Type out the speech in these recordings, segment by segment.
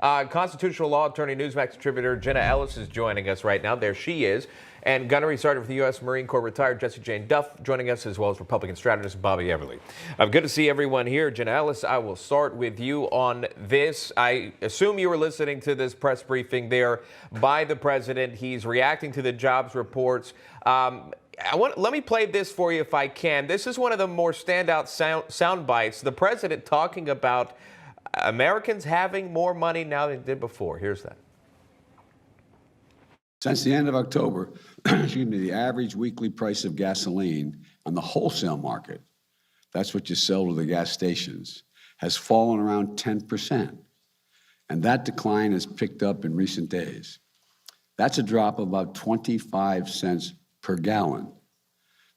Constitutional law attorney, Newsmax contributor Jenna Ellis is joining us right now. There she is. And Gunnery Sergeant for the U.S. Marine Corps retired Jesse Jane Duff joining us, as well as Republican strategist Bobby Eberle. Good to see everyone here. Jenna Ellis, I will start with you on this. I assume you were listening to this press briefing there by the president. He's reacting to the jobs reports. Let me play this for you if I can. This is one of the more standout sound bites. The president talking about Americans having more money now than they did before. Here's that. Since the end of October, excuse me, the average weekly price of gasoline on the wholesale market, that's what you sell to the gas stations, has fallen around 10%. And that decline has picked up in recent days. That's a drop of about 25 cents per gallon.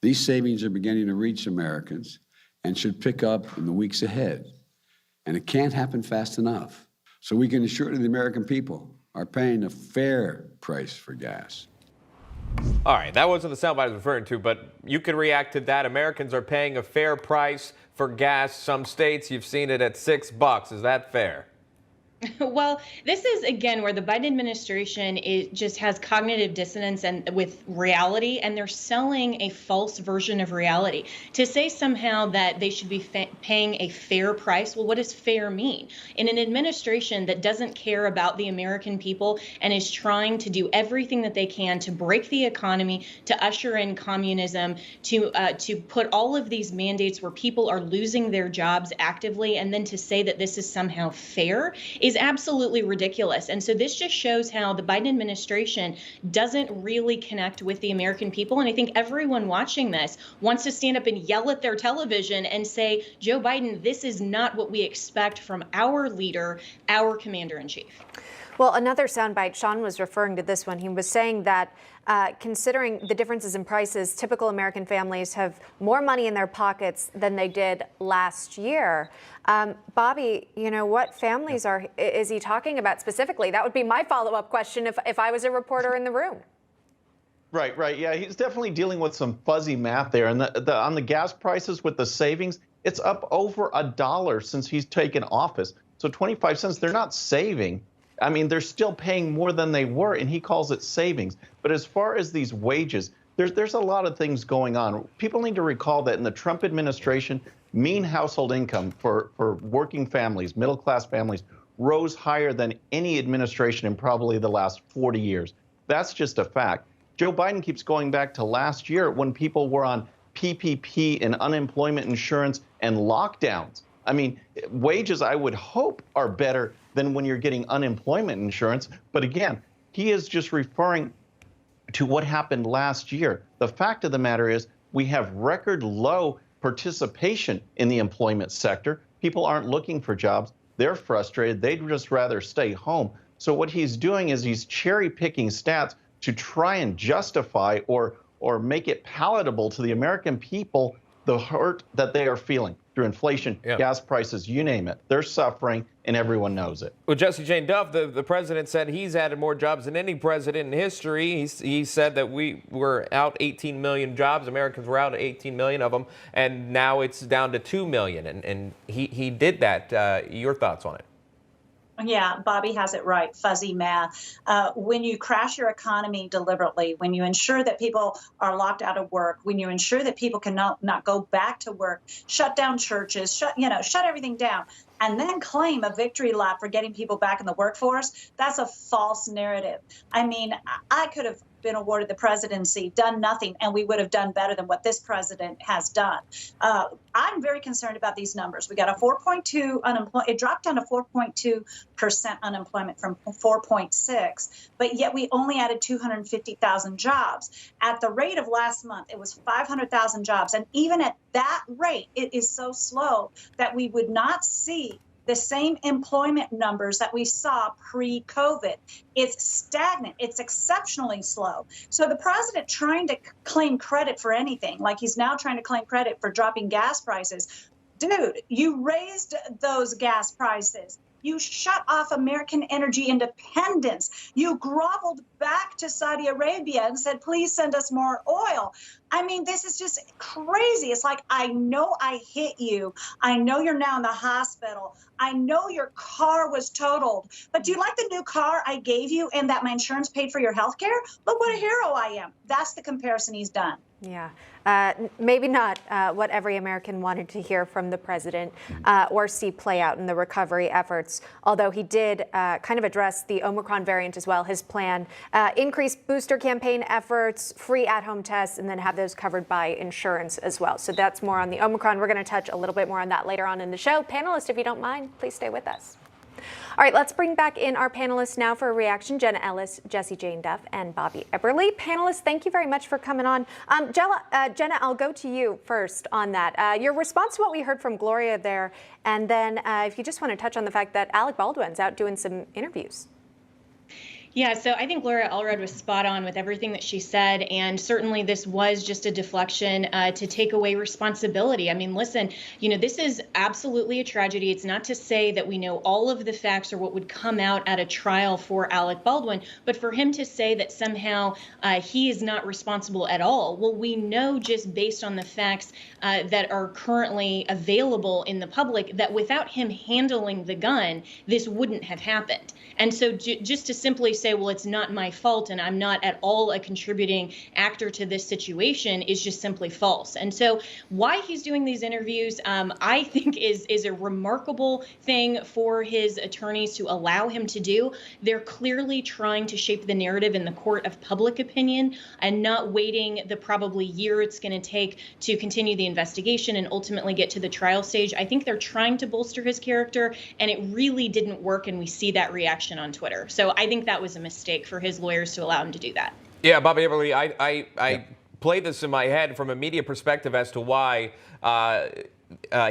These savings are beginning to reach Americans and should pick up in the weeks ahead. And it can't happen fast enough. So we can assure the American people are paying a fair price for gas. All right, that wasn't the soundbite I was referring to, but you can react to that. Americans are paying a fair price for gas. Some states, you've seen it at $6. Is that fair? Well, this is, again, where the Biden administration just has cognitive dissonance and with reality, and they're selling a false version of reality. To say somehow that they should be paying a fair price, well, what does fair mean? In an administration that doesn't care about the American people and is trying to do everything that they can to break the economy, to usher in communism, to put all of these mandates where people are losing their jobs actively, and then to say that this is somehow fair is absolutely ridiculous. And so this just shows how the Biden administration doesn't really connect with the American people. And I think everyone watching this wants to stand up and yell at their television and say, Joe Biden, this is not what we expect from our leader, our commander in chief. Well, another soundbite, Sean was referring to this one. He was saying that considering the differences in prices, typical American families have more money in their pockets than they did last year. Bobby, you know, what families is he talking about specifically? That would be my follow-up question if I was a reporter in the room. Right. Yeah, he's definitely dealing with some fuzzy math there. And on the gas prices with the savings, it's up over $1 since he's taken office. So 25 cents, they're not saving. I mean, they're still paying more than they were, and he calls it savings. But as far as these wages, there's a lot of things going on. People need to recall that in the Trump administration, mean household income for working families, middle-class families, rose higher than any administration in probably the last 40 years. That's just a fact. Joe Biden keeps going back to last year when people were on PPP and unemployment insurance and lockdowns. I mean, wages, I would hope, are better than when you're getting unemployment insurance. But again, he is just referring to what happened last year. The fact of the matter is we have record low participation in the employment sector. People aren't looking for jobs. They're frustrated. They'd just rather stay home. So what he's doing is he's cherry picking stats to try and justify or make it palatable to the American people the hurt that they are feeling through inflation, gas prices, you name it. They're suffering, and everyone knows it. Well, Jesse Jane Duff, the president said he's added more jobs than any president in history. He said that we were out 18 million jobs. Americans were out 18 million of them, and now it's down to 2 million. And he did that. Your thoughts on it? Yeah, Bobby has it right. Fuzzy math. When you crash your economy deliberately, when you ensure that people are locked out of work, when you ensure that people cannot not go back to work, shut down churches, shut everything down, and then claim a victory lap for getting people back in the workforce, that's a false narrative. I mean, I could have been awarded the presidency, done nothing, and we would have done better than what this president has done. I'm very concerned about these numbers. We got a 4.2 unemployment. It dropped down to 4.2% unemployment from 4.6, but yet we only added 250,000 jobs. At the rate of last month, it was 500,000 jobs. And even at that rate, it is so slow that we would not see the same employment numbers that we saw pre-COVID. It's stagnant. It's exceptionally slow. So the president trying to claim credit for anything, like he's now trying to claim credit for dropping gas prices. Dude, you raised those gas prices. You shut off American energy independence. You groveled back to Saudi Arabia and said, please send us more oil. I mean, this is just crazy. It's like, I know I hit you. I know you're now in the hospital. I know your car was totaled. But do you like the new car I gave you and that my insurance paid for your health care? Look what a hero I am. That's the comparison he's done. Yeah, maybe not what every American wanted to hear from the president or see play out in the recovery efforts, although he did kind of address the Omicron variant as well, his plan, increase booster campaign efforts, free at-home tests, and then have those covered by insurance as well. So that's more on the Omicron. We're going to touch a little bit more on that later on in the show. Panelists, if you don't mind, please stay with us. All right, let's bring back in our panelists now for a reaction. Jenna Ellis, Jessie Jane Duff, and Bobby Eberle. Panelists, thank you very much for coming on. Jenna, I'll go to you first on that. Your response to what we heard from Gloria there, and then if you just want to touch on the fact that Alec Baldwin's out doing some interviews. Yeah, so I think Gloria Allred was spot on with everything that she said, and certainly this was just a deflection to take away responsibility. I mean, listen, this is absolutely a tragedy. It's not to say that we know all of the facts or what would come out at a trial for Alec Baldwin, but for him to say that somehow he is not responsible at all, well, we know just based on the facts that are currently available in the public that without him handling the gun, this wouldn't have happened. And so just to simply say, well, it's not my fault and I'm not at all a contributing actor to this situation is just simply false. And so why he's doing these interviews, I think is a remarkable thing for his attorneys to allow him to do. They're clearly trying to shape the narrative in the court of public opinion and not waiting the probably year it's going to take to continue the investigation and ultimately get to the trial stage. I think they're trying to bolster his character, and it really didn't work, and we see that reaction on Twitter. So I think that was a mistake for his lawyers to allow him to do that. Yeah, Bobby Eberle, I played this in my head from a media perspective as to why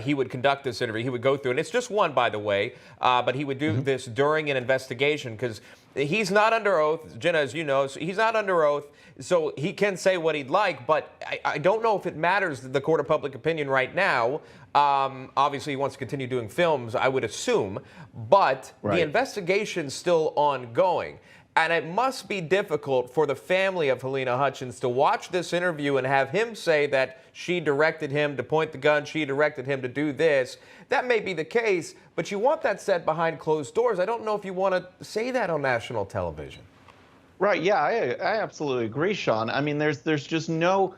he would conduct this interview. He would go through, and it's just one, by the way, but he would do this during an investigation because he's not under oath. Jenna, as you know, he's not under oath, so he can say what he'd like, but I don't know if it matters to the court of public opinion right now. Obviously, he wants to continue doing films, I would assume, but the investigation's still ongoing. And it must be difficult for the family of Helena Hutchins to watch this interview and have him say that she directed him to point the gun, she directed him to do this. That may be the case, but you want that said behind closed doors. I don't know if you want to say that on national television. Right, yeah, I absolutely agree, Sean. I mean, there's just no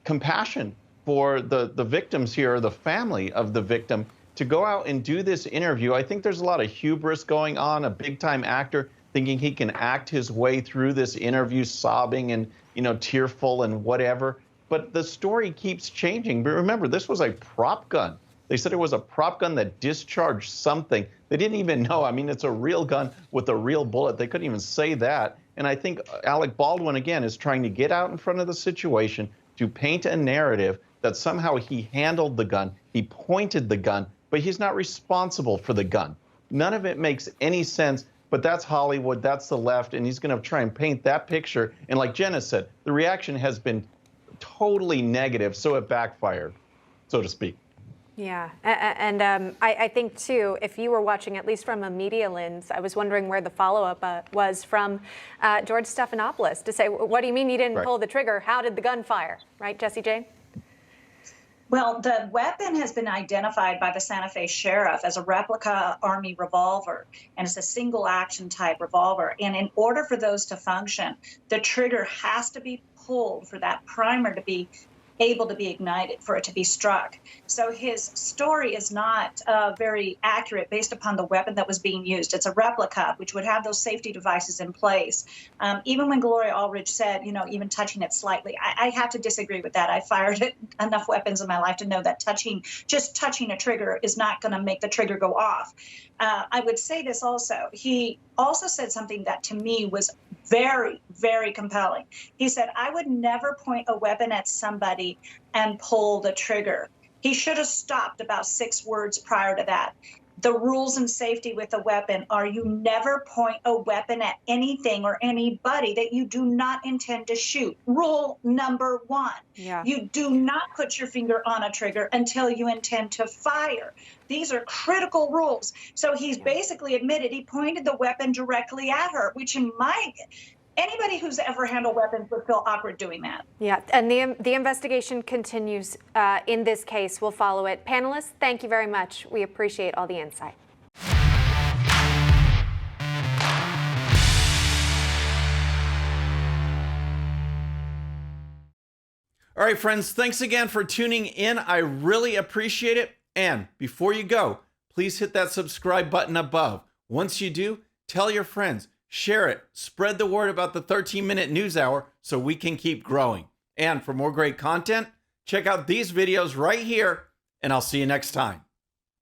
compassion for the victims here, or the family of the victim, to go out and do this interview. I think there's a lot of hubris going on, a big-time actor thinking he can act his way through this interview, sobbing and, tearful and whatever. But the story keeps changing. But remember, this was a prop gun. They said it was a prop gun that discharged something. They didn't even know. I mean, it's a real gun with a real bullet. They couldn't even say that. And I think Alec Baldwin, again, is trying to get out in front of the situation to paint a narrative that somehow he handled the gun, he pointed the gun, but he's not responsible for the gun. None of it makes any sense. But that's Hollywood, that's the left, and he's going to try and paint that picture. And like Jenna said, the reaction has been totally negative, so it backfired, so to speak. Yeah, and I think, too, if you were watching, at least from a media lens, I was wondering where the follow-up was from George Stephanopoulos to say, what do you mean you didn't pull the trigger? How did the gun fire? Right, Jessie Jane? Well, the weapon has been identified by the Santa Fe sheriff as a replica Army revolver, and it's a single action type revolver. And in order for those to function, the trigger has to be pulled for that primer to be able to be ignited, for it to be struck. So his story is not very accurate based upon the weapon that was being used. It's a replica, which would have those safety devices in place. Even when Gloria Allred said, even touching it slightly, I have to disagree with that. I fired enough weapons in my life to know that just touching a trigger is not going to make the trigger go off. I would say this also. He also said something that to me was very, very compelling. He said, I would never point a weapon at somebody and pull the trigger. He should have stopped about 6 words prior to that. The rules and safety with a weapon are you never point a weapon at anything or anybody that you do not intend to shoot. Rule number 1. Yeah. You do not put your finger on a trigger until you intend to fire. These are critical rules. So he's basically admitted he pointed the weapon directly at her, which in my Anybody who's ever handled weapons would feel awkward doing that. Yeah, and the investigation continues in this case. We'll follow it. Panelists, thank you very much. We appreciate all the insight. All right, friends, thanks again for tuning in. I really appreciate it. And before you go, please hit that subscribe button above. Once you do, tell your friends, share it, spread the word about the 13-minute news hour so we can keep growing. And for more great content, check out these videos right here, and I'll see you next time.